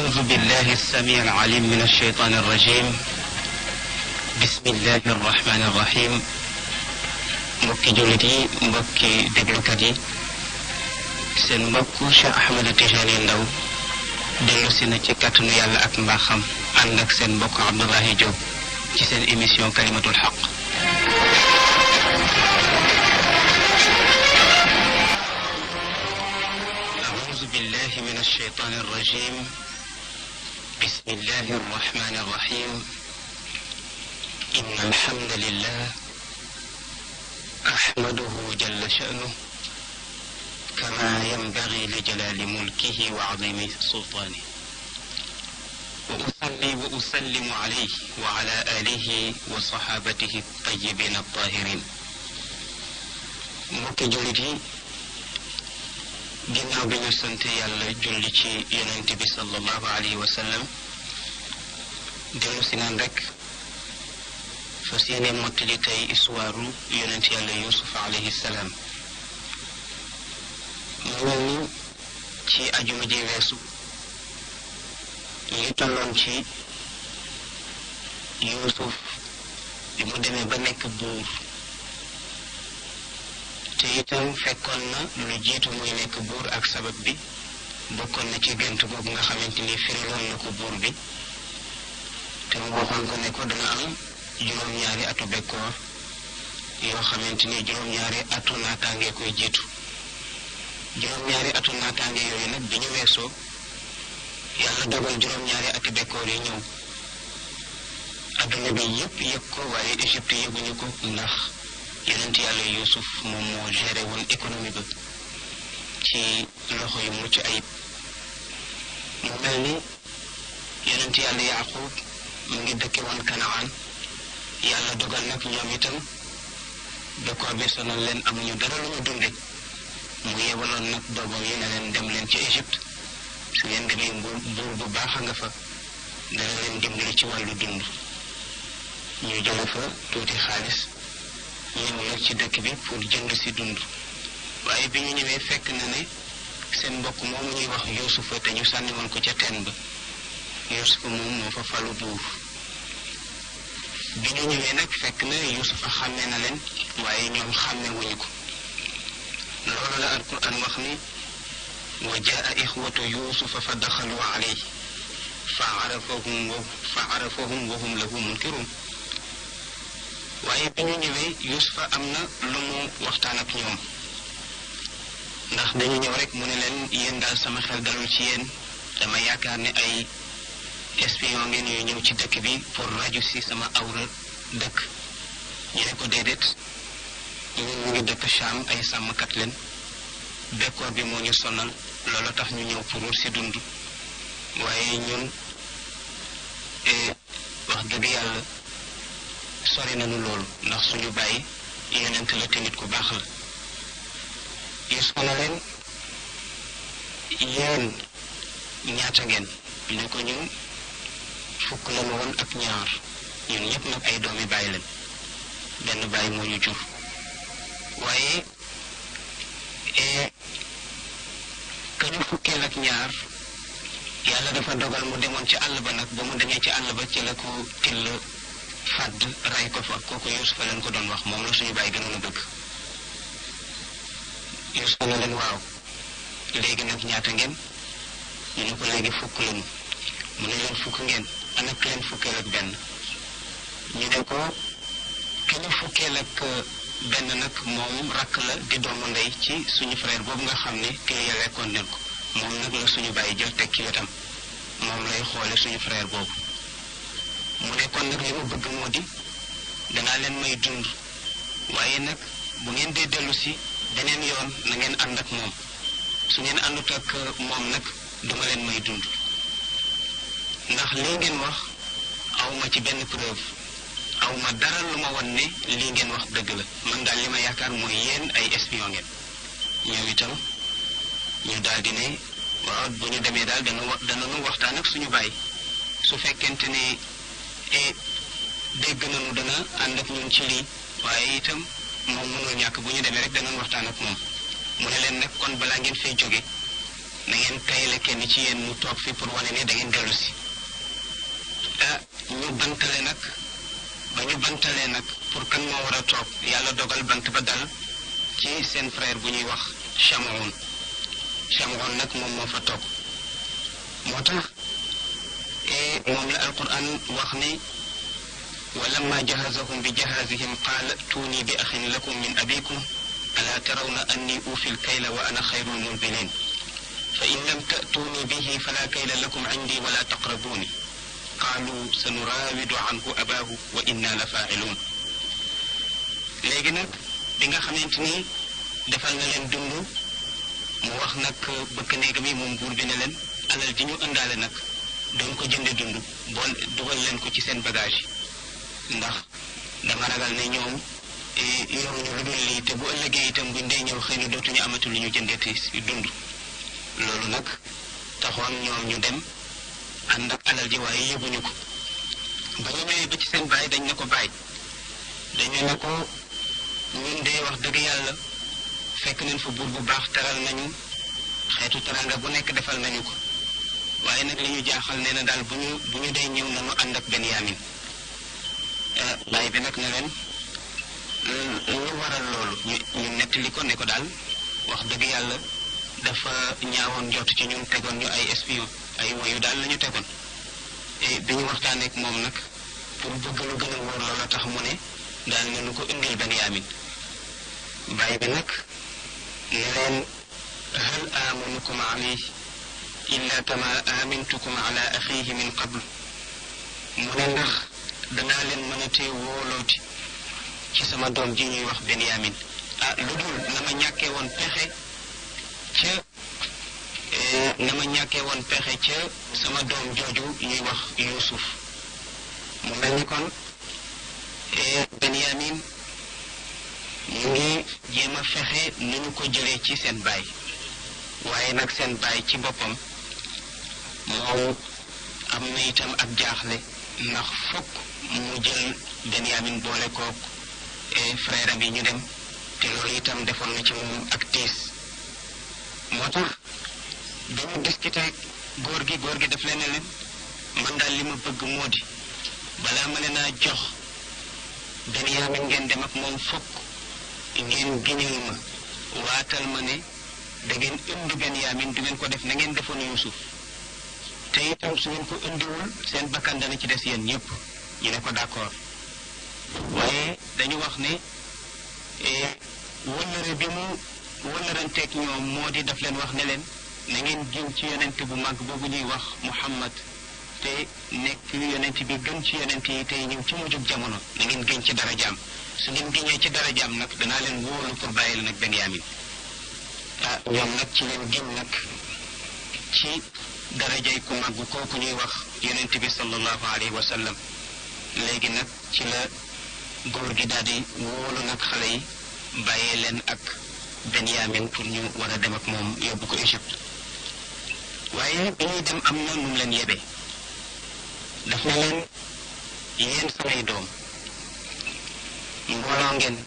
أعوذ بالله السميع العليم من الشيطان الرجيم. بسم الله الرحمن الرحيم. mbokki jullit yi mbokki déglukat yi seen mbokku Cheikh Ahmed Tijani Ndaw dellu si na ci kàttanu yàlla ak mbaaxam ànd ak seen mbokk Abdoulaye Diop ci seen émission kalimatul xaq. أعوذ بالله من الشيطان الرجيم. بسم الله الرحمن الرحيم. إن الحمد لله أحمده جل شأنه كما ينبغي لجلال ملكه وعظيم سلطانه، وأصلي وأسلم عليه وعلى آله وصحابته الطيبين الطاهرين. mbokki jullit yi ginnaaw bi ñu sant yàlla julli ci yonent bi sallallahu alayhi wa sallam dellu si naan rek fas yéene mottali tey histoire yonent yàlla Yuusuf alayhi salaam. mu mel ni ci ajuma ji weesu ñu ngi tolloon ci Yuusuf bi mu demee ba nekk buur, te itam fekkoon na lu jiitu muy nekk buur ak sabab bi bokkoon na ci gént boobu nga xamante ni firiloon na ko buur bi, te mu waxoon ko ne ko dana am juróom-ñaari atu bekkoor yoo xamante ni juróom-ñaari atu naataange koy jiitu. juróom-ñaari atu naataange yooyu nag bi ñu weesoo yàlla dogal juróom-ñaari ati bekkoor yi ñëw. adduna bi yëpp yëg ko, waaye Égypte yëguñu ko ndax yonent yàlla Yuusuf moom moo géré woon économie ba ci loxo yu mucc ayib. mu mel ni yonent yàlla Yaaqub mu ngi dëkke woon Kanaan. yàlla dogal nag ñoom itam bekkoor bi sonal leen, amuñu dara lu ñu dunde. mu yebaloon nag doomam yi ne leen dem leen ci Égypte, su ngeen demee buur bu baax a nga fa, dana leen dimbali ci wàllu dund. ñu jële fa tuuti xaalis ñëw nag ci dëkk bi pour jënd si dund. waaye bi ñu ñëwee fekk na ne seen mbokk moomu ñuy wax Yuusufa te ñu sànni woon ko ca teen ba, Yuusufa moom moo fa falu buur. bi ñu ñëwee nag fekk na Yuusufa xàmme na leen, waaye ñoom xàmme wuñu ko. loolu la alquran wax ni wa jaa ixwatu yuusufa fa daxalu alayhi fa arafahum wa hum lahu munkirun. waaye bi ñu ñëwee Yuusufa am na lu mu waxtaan ak ñoom, ndax dañu ñëw rek mu ne leen yéen daal sama xel dalul ci yéen, dama yaakaar ne ay espion ngeen yu ñëw ci dëkk bi pour raju si sama awra dëkk. ñu ne ko déedéet, ñun ñu ngi dëkk Cham, ay sàmmkat leen, bekkoor bi moo ñu sonal, loolu tax ñu ñëw pour wut si dund. waaye ñun wax dëgg yàlla sori nañu loolu, ndax suñu bàyyi yonent la te nit ku baax la. Yuusufa na leen yéen ñaata ngeen? ñu ne ko ñun fukk la ma woon ak ñaar, ñun ñëpp nag ay doomi bàyyi leen, benn bàyyi moo ñu jur. waaye ka ñu fukkeel ak ñaar yàlla dafa dogal mu demoon ci àll ba nag, ba mu demee ci àll ba ci la ko till fàdd ray ko fa. kooku Yuusufa leen ko doon wax, moom la suñu bàyyi gënoon a bëgg. Yuusufa na leen waaw, léegi nag ñaata ngeen? ñu ne ko léegi fukk lañu. mu ne leen fukk ngeen, ana ki leen fukkeel ak benn? ñu ne ko ki ñu fukkeel ak benn nag moom rakk la di doomu ndey ci suñu frère boobu nga xam ne kii ya lekkoon leen ko, moom nag la suñu bàyyi jël teg ci wetam, moom lay xoole suñu frère boobu. mu ne kon nag li ma bëgg moo di danaa leen may dund, waaye nag bu ngeen dee dellu si beneen yoon na ngeen ànd ak moom. su ngeen àndut ak moom nag duma leen may dund, ndax lii ngeen wax awma ci benn preuve, awma dara lu ma won ne lii ngeen wax dëgg la. man daal li ma yaakaar mooy yéen ay espion ngeen. ñoom itam ñu daal di ne waaw, bu ñu demee daal danañu waxtaan ak suñu baay, su fekkente ne dégg nañu dana ànd ak ñun ci lii, waaye itam moom mënul ñàkk, bu ñu demee rek danañ waxtaan ak moom. mu ne leen nag kon balaa ngeen fay jóge na ngeen tayle kenn ci yéen mu toog fi pour wane ne da ngeen dellu si ñu bantale nag ba ñu bantalee nag pour kan moo war a toog yàlla dogal bant ba dal ci seen frère bu ñuy wax Chamoun nag moom moo fa toog moo tax moom la alquran wax ni ولما جهزهم بجهازهم قال ائتوني بأخ لكم من أبيكم ألا ترون أني أوفي الكيل وأنا خير المنزلين فإن لم تأتوني به فلا كيل لكم عندي ولا تقربوني قالوا سنراود عنه أباه وإنا لفاعلون léegi nag bi nga xamante ni defal na leen dund mu wax nag bëkk néeg mi moom buur bi ne leen alal ji ñu ëndaale nag doon ko jënde dund bool dugal leen ko ci seen bagage ndax dama ragal ne ñoom yoruñu lu dul lii te bu ëllëgee itam buñ dee ñëw xëy na dootuñu amatu lu ñu jëndeeti dund loolu nag taxoon ñoom ñu dem ànd ak alal ji waaye yëguñu ko ba ñu ñëwee ba ci seen baay dañ ne ko baay dañu ne ko ñun dee wax dëgg yàlla fekk nañ fa buur bu baax teral nañu xeetu teranga bu nekk defal nañu ko waaye nag li ñu jaaxal nee na daal bu ñu dee ñëw nañu ànd ak Benyamin baay bi nag ne leen lu waral loolu ñu nettali ko ne ko daal wax dëgg yàlla dafa ñaawoon jot ci ñun tegoon ñu ay espion ay woyu daal la ñu tegoon bi ñu waxtaanee ak moom nag pour bëgg lu gën a wóor loola tax mu ne daal ne nu ko indil Benyamin baay bi nag ne leen hal amanukum alayhi illa kama amintukum ala axihi min qabl mu ne ndax danaa leen mën a tee wóolooti ci sama doom ji ñuy wax Benyamin lu dul na ma ñàkkee woon pexe ca sama doom jooju ñuy wax Yuusuf mu mel ni kon Benyamin ñu ngi jéem a fexe nu ñu ko jëlee ci seen baay waaye nag seen baay ci boppam moom am na itam ak jaaxle ndax fokk mu jël Benyamin boole kook frère am yi ñu dem te loolu itam defoon na ci moom ak tiis moo tax dañu discuter góor gi daf leen ne leen man daal li ma bëgg moo di balaa ma leen a jox Benyamin ngeen dem ak moom fokk ngeen giñal ma waatal ma ne da ngeen indi Benyamin du ngeen ko def na ngeen defoon Yuusuf te itam su ngeen ko indiwul seen bakkan dana ci des yéen ñëpp ñu ne ko d'accord waaye dañu wax ne wëllëre bi mu wëllëranteeg ñoom moo di daf leen wax ne leen na ngeen giñ ci yonent bu mag boobu ñuy wax Muhammad te nekk yonent bi gën ci yonent yi tey ñëw ci mujjug jamono na ngeen giñ ci darajaam su ngeen giñee ci darajaam nag danaa leen wóolu pour bàyyi la nag Benyamin ñoom nag ci leen giñ nag ci darajay ku mag kooku ñuy wax yonent bi sallallahu alayhi wa sallam léegi nag ci la góor gi daal di wóolu nag xale yi bàyyee leen ak Benyamin pour ñu war a dem ak moom yóbbu ko Égypte waaye bi ñuy dem am na nu mu leen yebee daf ne leen yéen samay doom mbooloo ngeen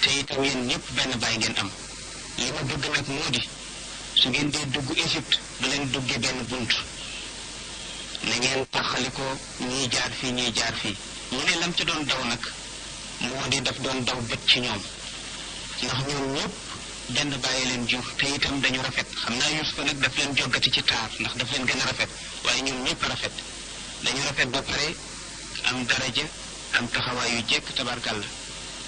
te itam yéen ñëpp benn baay ngeen am li ma bëgg nag moo di su ngeen dee dugg Égypte du leen duggee benn bunt na ngeen taxali ko ñii jaar fii ñii jaar fii mu ne lam ci doon daw nag moo di daf doon daw bët ci ñoom ndax ñoom ñëpp benn bàyyi leen jur te itam dañu rafet xam naa Yuusufa nag daf leen joggati ci taar ndax daf leen gën a rafet waaye ñoom ñëpp rafet dañu rafet ba pare am daraja am taxawaay yu jekk tabarkàlla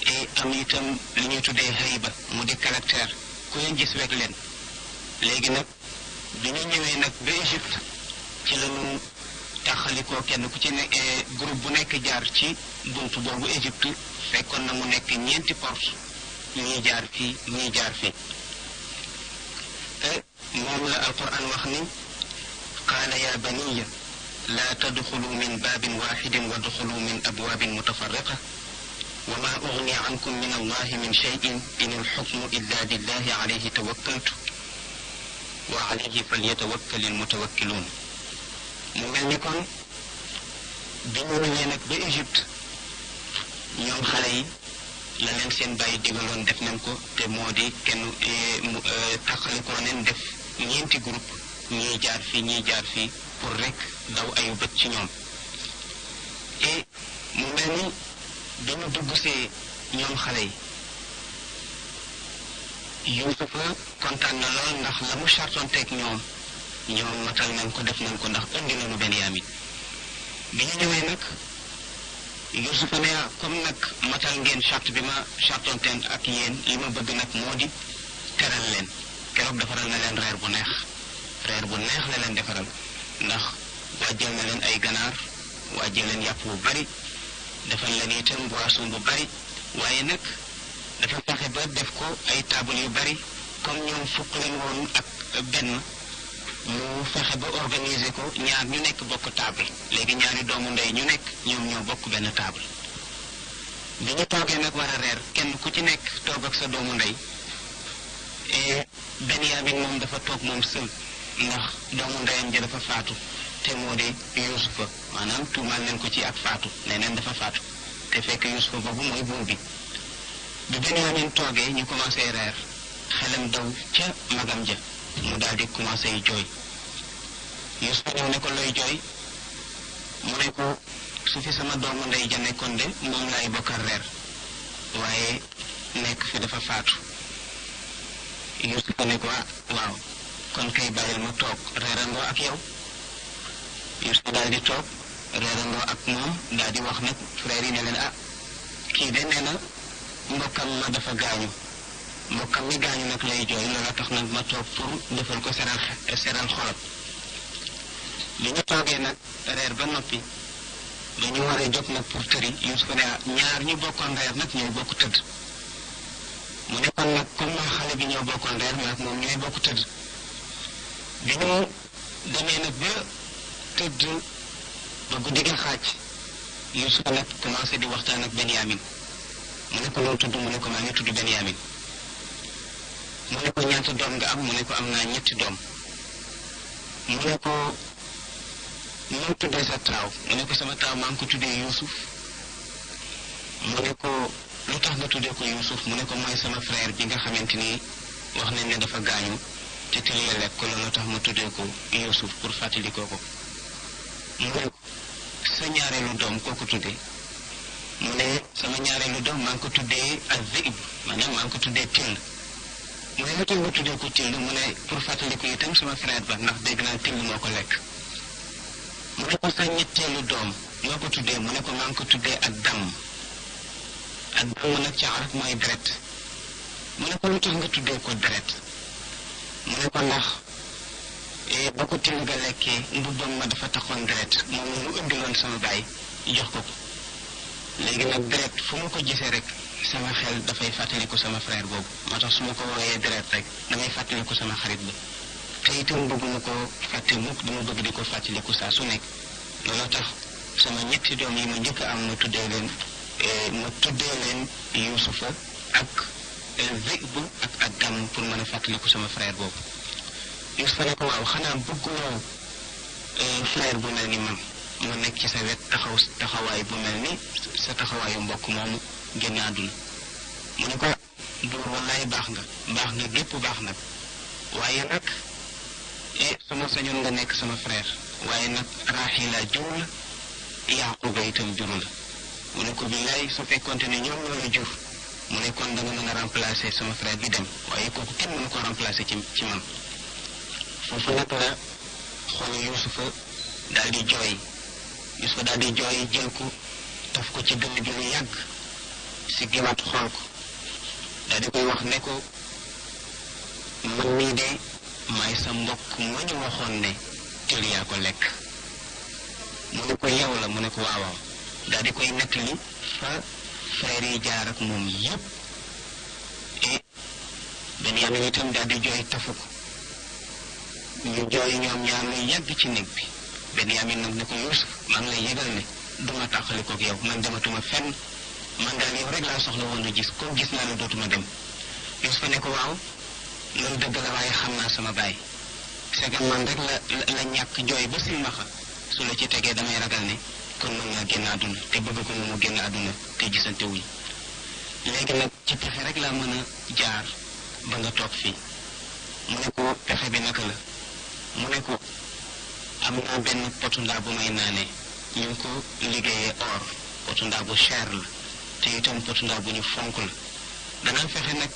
et am itam li ñuy tuddee hayba mu di caractère ku leen gis wekk leen léegi nag bi ñu ñëwee nag ba Égypte ci la ñu taxalikoo kenn ku ci ne groupe bu nekk jaar ci buntu boobu Égypte fekkoon na mu nekk ñeenti porte ñii jaar fii ñii jaar fii moom la alquran wax ni qaala ya baniya laa tadxulu min baabin waxidin wadxulu min abwaabin mutafarriqa wa ma ugni ankum min allahi min cheyin in alxukmu illa lillahi alayhi tawakkaltu wa alayhi falyatawakkal almutawakkiluun mu mel ni kon bi ñu ñëwee nag ba Égypte ñoom xale yi la leen seen bàyyi digaloon def nañ ko te moo di kenn taxalikoo neen def ñeenti groupe ñii jaar fii ñii jaar fii pour rek daw ayu bët ci ñoom. et mu mel ni dañu dugg see ñoom xale yi Yuusufa kontaan na lool ndax la mu chartonteeg ñoom matal nañ ko def nañ ko ndax indi nañu Benyamin bi ñu ñëwee nag Yuusufa ne comme nag matal ngeen charte bi ma chartonteen ak yéen li ma bëgg nag moo di teral leen. keroog defaral na leen reer bu neex la leen defaral ndax wàjjal na leen ay ganaar wàjjal leen yàpp bu bari defal leen itam boisson bu bari waaye nag dafa fexe ba def ko ay table yu bari comme ñoom fukk leen woon ak benn mu fexe ba organiser ko ñaar ñu nekk bokk table léegi ñaari doomu ndey ñu nekk ñoom ñoo bokk benn table bi ñu toogee nag war a reer kenn ku ci nekk toog ak sa doomu ndey et Benyamin moom dafa toog moom sël ndax doomu ndeyam ja dafa faatu te moo di Yuusufa maanaam tuumaal leen ko ci ak faatu ne neen dafa faatu te fekk Yuusufa boobu mooy buur bi Benyamin toogee ñu commencé reer xelam daw ca magam ja mu daal di commencé jooy Yuusufa ñëw ne ko looy jooy mu ne ko su fi sama doomu ndey ja nekkoon de moom laay bokkal reer waaye nekk fi dafa faatu Yuusufa ne ko waaw kon kay bàyyil ma toog reerandoo ak yow Yuusufa daal di toog reerandoo ak moom daal di wax nag frère yi ne leen kii de nee na mbokkam ma dafa gaañu mbokkam mi gaañu nag lay jooy loola tax nag ma toog pour defal ko seral xolam li ñu toogee nag reer ba noppi dañu war a jóg nag pour tëri Yuusufa ne ñaar ñu bokkoon reer nag ñooy bokk tëdd mu ne kon nag comme xale bi ñoo bokkoon reer nag moom ñooy bokk tëdd bi ñu demee nag ba tëdd ba guddi gi xaaj Yuusufa nag commencé di waxtaan ak Benyamin mu ne ko loolu tudd mu ne ko maa ngi tudd Benyamin mu ne ko ñaata doom nga am mu ne ko am naa 3 doom mu ne ko noo tuddee sa taaw mu ne ko sama taaw maa ngi ko tuddee Yuusuf mu ne ko lu tax nga tuddee ko Yuusuf mu ne ko mooy sama frère bi nga xamante ni wax nañ ne dafa gaañu te tiliya lekk ko loolu tax ma tuddee ko Yuusuf pour fàttalikoo ko mu ne ko sa ñaareelu doom koo ko tuddee mu ne sama ñaareelu doom maa ngi ko tuddee Az-Zib maanaam maa ngi ko tuddee Till mu ne lu tax nga tuddee ko Till mu ne pour fàttaliku itam sama frère ba ndax dégg naa Till moo ko lekk mu ne ko sa ñetteelu doom moo ko tuddee mu ne ko maa ngi ko tuddee Ad-Damm nag ci arab mooy deret mu ne ko lu tax nga tuddee ko deret mu ne ko ndax ba ko Till ga lekkee mbubbam ma dafa taxoon deret moom mu indiloon sama baay jox ko léegi nag deret fu ma ko gisee rek sama xel dafay fàttaliku sama frère boobu moo tax su ma ko wooyee deret rek damay fàttaliku sama xarit ba te itam bëgguma ko fàtte mukk dama bëgg di ko fàttaliku saa su nekk loolu tax sama 3 doom yi ma njëkk am ma tuddee leen Yuusufa ak Zib ak Ad-Damm pour mën a fàttaliku sama frère boobu Yuusufa ne ko waaw xanaa bëgguloo frère bu mel ni man mu nekk ci sa wet taxawaay bu mel ni sa taxawaayu mbokk moomu génn àdduna mu ne ko buur wallaay baax nga gépp baax nag waaye nag sama sañoon nga nekk sama frère waaye nag Raaxila jur la Yaaquba itam jur la mu ne ko billaay su fekkonte ne ñoom ñoo la jur mu ne kon da nga mën a remplacer sama frère bi dem waaye kooku kenn mënu ko remplacer ci man foofu nag la xool Yuusufa daal di jooy jël ko taf ko ci dënn bi lu yàgg si giwaat xool ko daal di koy wax ne ko man nii de maay sa mbokk ma ñu waxoon ne Till yaa ko lekk mu ne ko yow la mu ne ko waawaaw daal di koy nettali fa frère yi jaar ak moom yépp et Benyamin itam daal di jooy tafu ko ñu jooy ñoom ñaar lu yàgg ci néeg bi Benyamin nag ne ko Yuusuf maa ngi lay yëgal ne duma tàqaliko ak yow man dematuma fenn man daal yow rek laa soxla woon a gis comme gis naa la dootuma dem Yuusuf ne ko waaw loolu dëgg la waaye xam naa sama baay segam man rek la ñàkk jooy ba silmaxa su la ci tegee damay ragal ne kon mën naa génn àdduna te bëgg ko mu génn àdduna te gisante wuñ léegi nag ci pexe rek laa mën a jaar ba nga toog fii mu ne ko pexe bi naka la mu ne ko am naa benn potu ndaa bu may naanee ñu ngi ko liggéeyee or potu ndaa bu cher la te itam potu ndaa bu ñu fonk la danaa fexe nag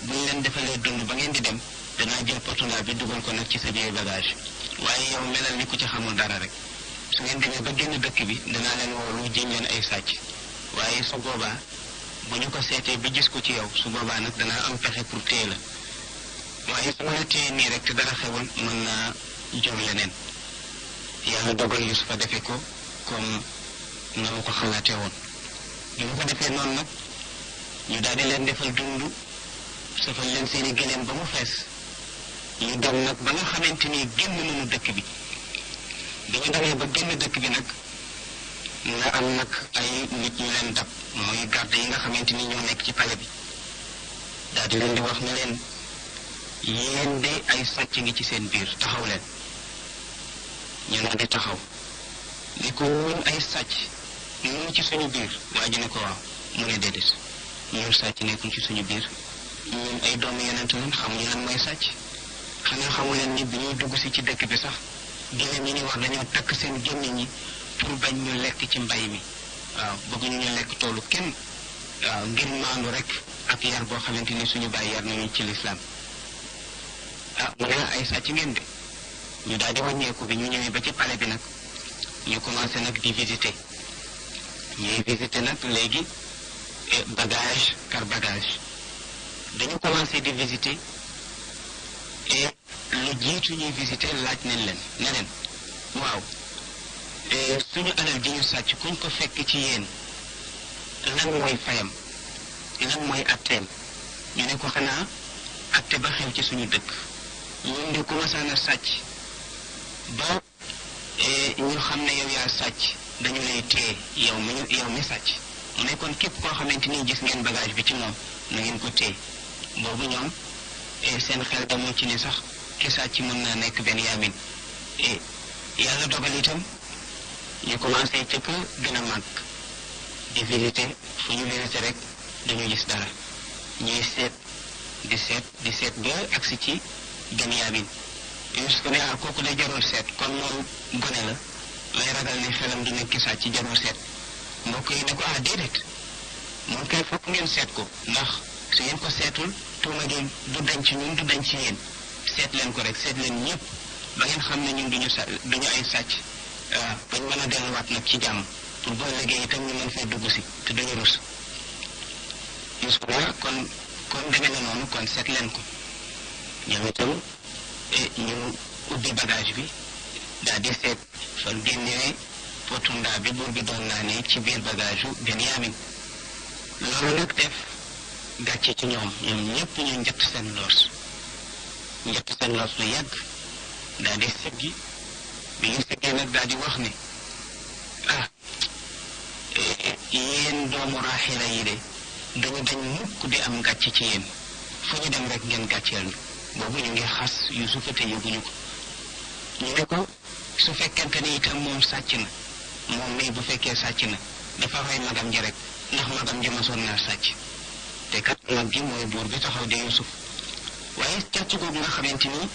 bu ñu leen defalee dund ba ngeen di dem danaa jël potu ndaa bi dugal ko nag ci sa biir bagage waaye yow melal ni ku ci xamul dara rek su ngeen demee ba génn dëkk bi danaa leen woolu jiñ leen ay sàcc waaye su boobaa bu ñu ko seetee ba gis ko ci yow su boobaa nag danaa am pexe pour téye la waaye su ma la téye nii rek te dara xewal mën naa jur leneen yàlla dogal Yusufa defee ko comme na mu ko xalaatee woon bi mu ko defee noonu nag ñu daal di leen defal dund safal leen seeni gëléem ba mu fees ñu dem nag ba nga xamante ni génn nañu dëkk bi ñu demee ba génn dëkk bi nag nga am nag ay nit ñu leen dab mooy garde yi nga xamante ni ñoo nekk ci pale bi daal di leen di wax ne leen yéen de ay sàcc ngi ci seen biir taxaw leen ñu daal di taxaw ni ko ñun ay sàcc ñu ci suñu biir waa ji ne ko waaw mu ne déedéet ñun sàcc nekkul ci suñu biir ñun ay doomu yonent lañ xamuñu lan mooy sàcc xanaa xamu leen ni bi ñuy dugg si ci dëkk bi sax géneen ñi ni wax dañoo takk seen gémmiñ ñi pour bañ ñu lekk ci mbay mi waaw bëgguñu ñu lekk toolu kenn waaw ngir maandu rek ak yar boo xamante ni suñu bàyyi yar nañu ci lislaam mu ne ay sàcc ngeen de ñu daal di wàññeeku bi ñu ñëwee ba ci palais bi nag ñu commencé nag di visiter ñuy visiter nag léegi bagage par bagage dañu commencé di visiter et lu jiitu ñuy visiter laaj nañ leen ne leen waaw suñu alal ji ñu sàcc kuñ ko fekk ci yéen lan mooy fayam lan mooy atteem ñu ne ko xanaa atte ba xew ci suñu dëkk ñun de commencé na sàcc ba ñu xam ne yow yaa sàcc dañu lay téye yow mi sàcc mu ne kon képp koo xamante ni gis ngeen bagage bi ci moom na ngeen ko téye boobu ñoom seen xel demoo ci ni sax ki sàcc mën naa nekk Benyamin yàlla dogal itam ñu commencé ca ka gën a màgg di visiter fu ñu visiter rek dañu gis dara ñuy seet di seet ba agsi ci Benyamin Yuusuf ne kooku de jarul seet kon moom gone la lay ragal ne xelam du nekk ki sàcc jarul seet mbokk yi ne ko déedéet moom kay fokk ngeen seet ko ndax su ngeen ko seetul tuuma gi du dañ ci ñun du dañ ci yéen seet leen ko rek seet leen ñëpp ba ngeen xam ne ñun duñu ay sàcc bañ mën a delluwaat nag ci jàmm pour boo liggéey itam ñu mën fee dugg si te duñu rus Yuusuf kon demee na noonu kon seet leen ko ñoom itam ñu ubbi bagage bi daal di seet fa génnee potu ndaa bi buur bi doon naa ne ci biir bagage u Benyamin loolu nag def gàcce ci ñoom ñëpp ñu njëtt seen loos lu yàgg daal di siggi bi ñu siggee nag daal di wax ne yéen doomu Raaxila yi de dañu dañ mukk di am gàcce ci yéen fu ñu dem rek ngeen gàcceel ñu boobu ñu ngi xas Yuusufa te yóbbuñu ko ñu ne ko su fekkente ni itam moom sàcc na moom mii bu fekkee sàcc na dafa fay magam ji rek ndax magam ji masoon naa sàcc te kat mag gi mooy buur bi taxaw di Yuusuf waaye càcc googu nga xamante ni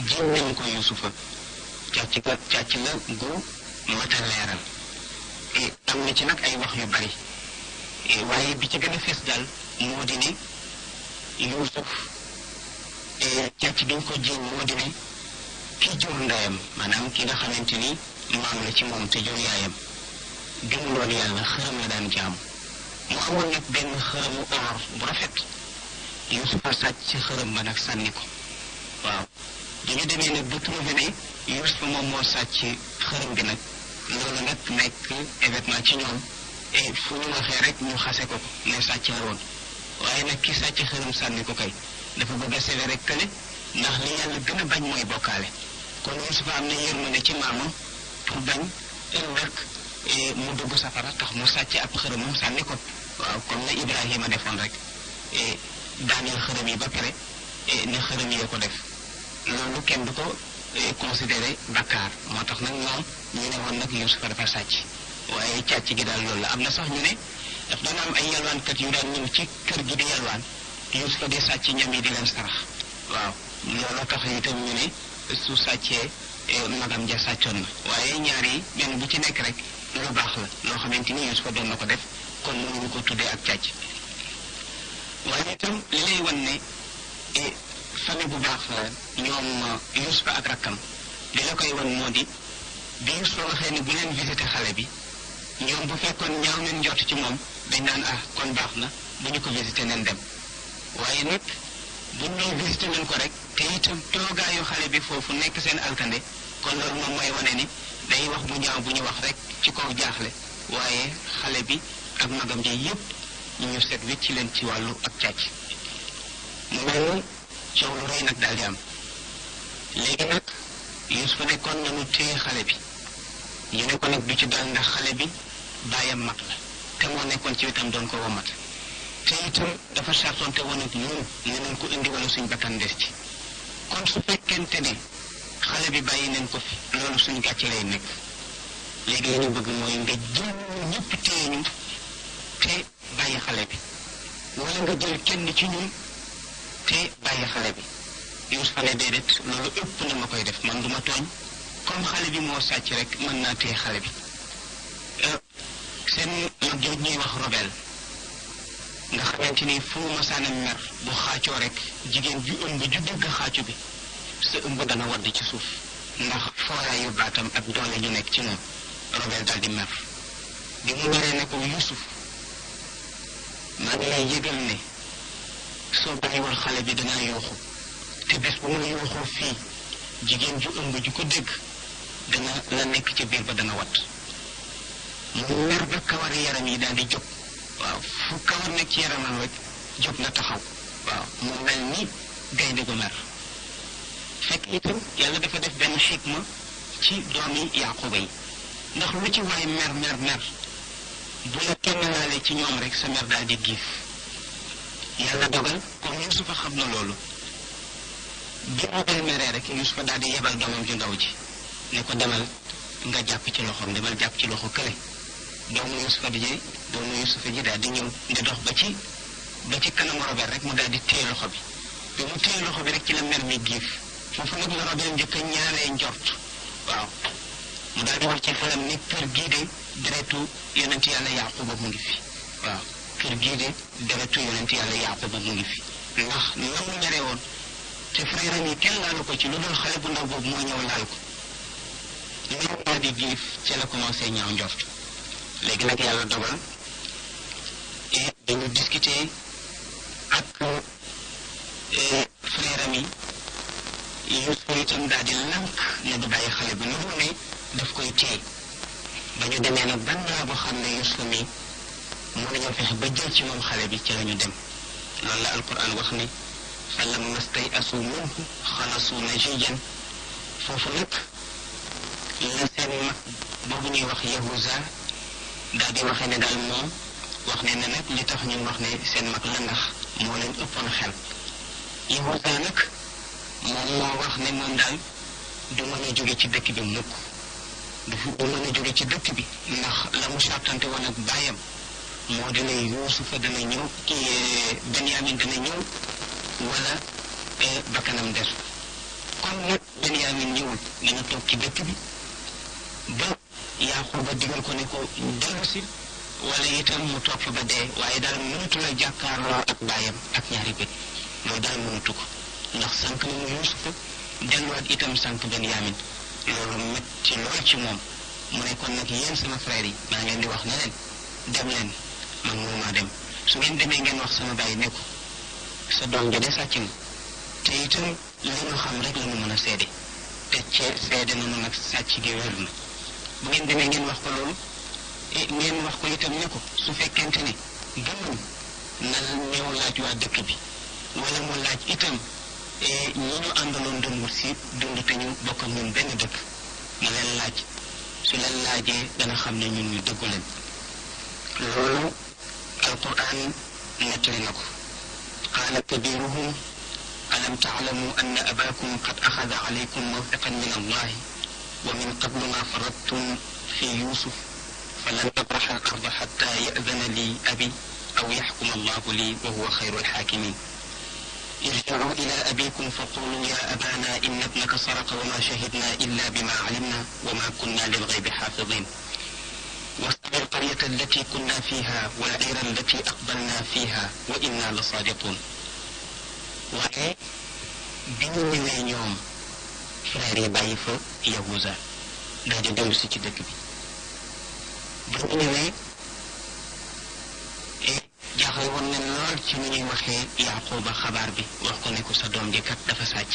jiw nañu ko Yuusufa càcc la gu mat a leeral am na ci nag ay wax yu bari waaye bi ci gën a fees daal moo di ne Yuusuf càcc gi ñu ko jiw moo di ne ki jur ndeyam maanaam ki nga xamante ni maam la ci moom te jur yaayam gëmuloon yàlla xërëm la daan jaamu mu amoon nag benn xërëmu or bu rafet Yuusufa sàcc ci xërëm ba nag sànni ko waaw bi ñu demee nag ba trouvé ne Yuusufa moom moo sàcc xërëm bi nag loolu nag nekk événement ci ñoom et fu ñu waxee rek ñu xase ko ne sàcc la woon waaye nag ki sàcc xërëm sànni ko kay dafa bëgg a sévé rek kële ndax li yàlla gën a bañ mooy bokkaale kon Yuusufa am na yërmande ci maamam pour bañ ëllëg mu dugg safara tax mu sàcc ab xërëmam sànni ko waaw comme na Ibrahima defoon rek daaneel xërëm yi ba pare ne xërëm yi ko def loolu kenn du ko considéré bakkaar moo tax nag ñoom ñu ne woon nag Yuusufa dafa sàcc waaye càcc gi daal loolu la am na sax ñu ne daf doon am ay yalwaankat yu daan ñëw ci kër gi di yalwaan Yuusufa di sàcc ñam yi di leen sarax waaw loolu tax itam ñu ne su sàccee magam ja sàccoon na waaye ñaar yi benn bu ci nekk rek lu baax la loo xamante ni Yuusufa doon na ko def kon mënuñu ko tuddee ak càcc waaye itam li lay wan ne famille bu baax la ñoom Yuusufa ak rakkam li la koy wan moo di bi Yuusufa waxee ne bu leen visité xale bi ñoom bu fekkoon ñaaw nañ njort ci moom dañ naan kon baax na bu ñu ko visité nañ dem waaye nag bu ñu visité nañ ko rek te itam toogaayu xale bi foofu nekk seen alkande kon loolu moom mooy wane ni day wax bu ñaaw bu ñu wax rek ci kaw jaaxle waaye xale bi ak magam ji yépp ñu set wecc ci leen ci wàllu ak càcc mu mel ni coow lu rëy nag daal di am léegi nag Yuusufa ne kon nañu téye xale bi ñu ne ko nag du ci dal ndax xale bi baayam mag la te moo nekkoon ci wetam doon ko womat te itam dafa sartoon te woon ak ñun ne nañ ko indi wala suñ bakkan des ci kon su fekkente ne xale bi bàyyi nañ ko fi loolu suñ gàcce lay nekk léegi li ñu bëgg mooy nga jël ñëpp téye ñu te bàyyi xale bi wala nga jël kenn ci ñun te bàyyi xale bi Yuusufa ne déedéet loolu ëpp na ma koy def man duma tooñ comme xale bi moo sàcc rek mën naa téye xale bi seen mag jooj ñuy wax Robel nga xamante ni fu masaana mer bu xaacoo rek jigéen ju ëmb ju dëgg xaacu bi sa ëmb dana wadd ci suuf ndax fooraayu baatam ak doole ñu nekk ci moom Robel dal di mer bi mu meree ne ko Yuusuf maa ngi lay yëgal ne soo bàyyiwul xale bi dana yuuxu te bés bu ma yuuxoo fii jigéen ju ëmb ju ko dégg dana la nekk ci biir ba dana wat mu mer ba kawari yaram yi daal di jóg waaw fu kawar nekk ci yaramam rek jóg na taxaw waaw mu mel ni gaynde gu mer fekk itam yàlla dafa def benn xikma ci doomi Yaquba yi ndax lu ci waay mer bu la kenn laale ci ñoom rek sa mer daal di giif yàlla dogal comme Yuusufa xam na loolu bi Robel meree rek Yuusufa daal di yebal doomam ju ndaw ji ne ko demal nga jàpp ci loxoom demal jàpp ci loxo kële doomu Yuusufa ji daal di ñëw di dox ba ci kanamu Robel rek mu daal di téye loxo bi bi mu téye loxo bi rek ci la mer mi giif foofu nag la Robel njëkk a ñaalee njort waaw mu daal di wax ci xelam ni kër gii de deretu yonent yàlla Yaquba mu ngi fi waaw kër gii de deretu yonent yàlla Yaquba mu ngi fi ndax na mu mere woon te frère am yi kenn laalu ko ci lu dul xale bu ndaw boobu moo ñëw laal ko mer daa di giif ci la commencé ñaaw njort léegi nag yàlla dogal et dañu discuter ak frère am yi Yuusufa itam daal di lànk ne du bàyyi xale bi lu ne daf koy téye ba ñu demee nag ban naa boo xam ne Yuusufa mi mën nañoo fexe ba jël ci moom xale bi ci la ñu dem loolu la alquran wax ni falamma stay'asu minhu xalasu najiyan foofu nag la seen mag boobu ñuy wax Yahuza daal di waxee ne daal moom wax ne nag li tax ñu wax ne seen mag la ndax moo leen ëppoon xel Yahuza nag moom moo wax ne moom daal du mën a jóge ci dëkk bi mukk du mën a jóge ci dëkk bi ndax la mu sartante woon ak baayam moo dina Yuusufa dana ñëw Benyamin dana ñëw wala bakkanam des kon nag Benyamin ñëwul dina toog ci dëkk bi ba Yaquba digal ko ne ko dellu si wala itam mu toog fa ba dee waaye daal mënatu la jàkkaarloo ak baayam ak ñaari bët loolu daal mënatu ko ndax sànq na mu Yuusufa delluwaat itam sànq Benyamin loolu metti lool ci moom mu ne kon nag yéen sama frère yi maa ngi leen di wax ne leen dem leen man mënumaa dem su ngeen demee ngeen wax sama baay ne ko sa doom ja de sàcc na te itam li ñu xam rek la ñu mën a seede te seede nañu nag sàcc gi wér na bu ngeen demee ngeen wax ko loolu ngeen wax ko itam ne ko su fekkente ne gëmul na ñëw laaj waa dëkk bi wala mu laaj itam ñi ñu àndaloon doon wut si dund te ñu bokk ak ñun benn dëkk na leen laaj su leen laajee dana xam ne ñun ñu dëggu leen loolu alquran nettali na ko qaala kabiruhum alam taalamu anna abakum qad axada alaykum mawthiqan min allahi wa min qablu ma faradtum fi yusuf falan abraxa al arda xatta yadana li abi aw yaxkuma allahu li wa huwa xayru alxaakimin irji'u ila abikum faqulu ya abana inna ibnaka saraqa wa ma shahidna illa bima alimna wa ma kunna lil ghaybi hafidin واسأل القرية التي كنا فيها والعير التي أقبلنا فيها وإنا لصادقون. waaye bi ñu ñëwee ñoom frère yi bàyyi fa Yahuza daal di dellu si ci dëkk bi ba ñu ñëwee jaaxle woon nañ lool ci ni ñuy waxee Yaquba xabaar bi wax ko ne ko sa doom ji kat dafa sàcc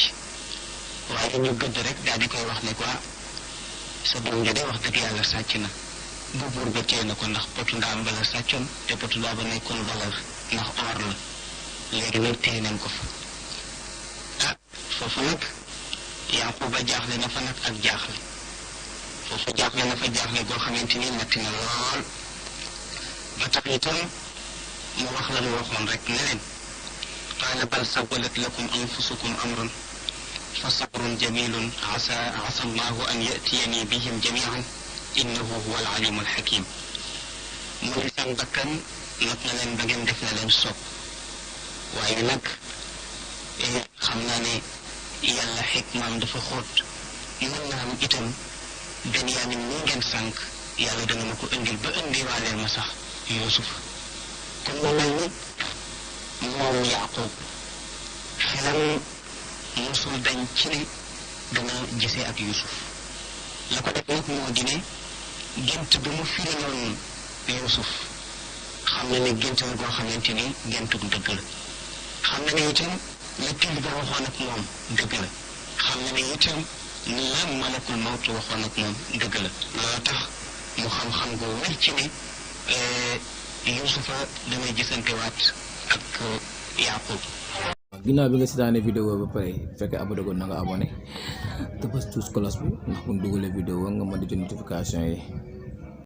waaye ñu gëdd rek daal di koy wax ne quoi sa doom ji de wax dëgg yàlla sàcc na bu buur ba téye na ko ndax potu ndaam ba la sàccoon te potu ndaa ba nekkoon valeur ndax or la léegi nag téye nañ ko fa foofu nag Yaquba jaaxle na fa nag ak jaaxle foofu jaaxle na fa jaaxle goo xamante ni metti na lool ba tax itam mu wax la ñu waxoon rek ne leen qaala bal sawwalat lakum anfusukum amran fa sabrun jamilun asa allahu an yatiyani bihim jamian innahu huwa alalimu alxakim mu di seen bakkan not na leen ba ngeen def na leen soob waaye nag xam naa ne yàlla xikmaam dafa xóot mën naa am itam Benyamin nii ngeen sànq yàlla dana ma ko indil ba indiwaaleel ma sax Yuusuf kon mu mel ni moom Yaqub xelam mosul dañ ci ne dana gisee ak Yuusuf la ko def nag moo di ne gént bi mu firiloon Yuusuf xam na ne gént la goo xamante ni géntug dëgg la xam na ne itam la till ba waxoon ak moom dëgg la xam na ne itam la malakul mawtu waxoon ak moom dëgg la loolu tax mu xam-xam goo wér ci ne Yuusufa damay gisantewaat ak Yaqub. ginnaaw bi nga seetaanee vidéo ba pare fekkee abonné ko na nga abonné te bës tous cloche bi ndax bu ñu dugalee vidéo nga mën di jot notification yi.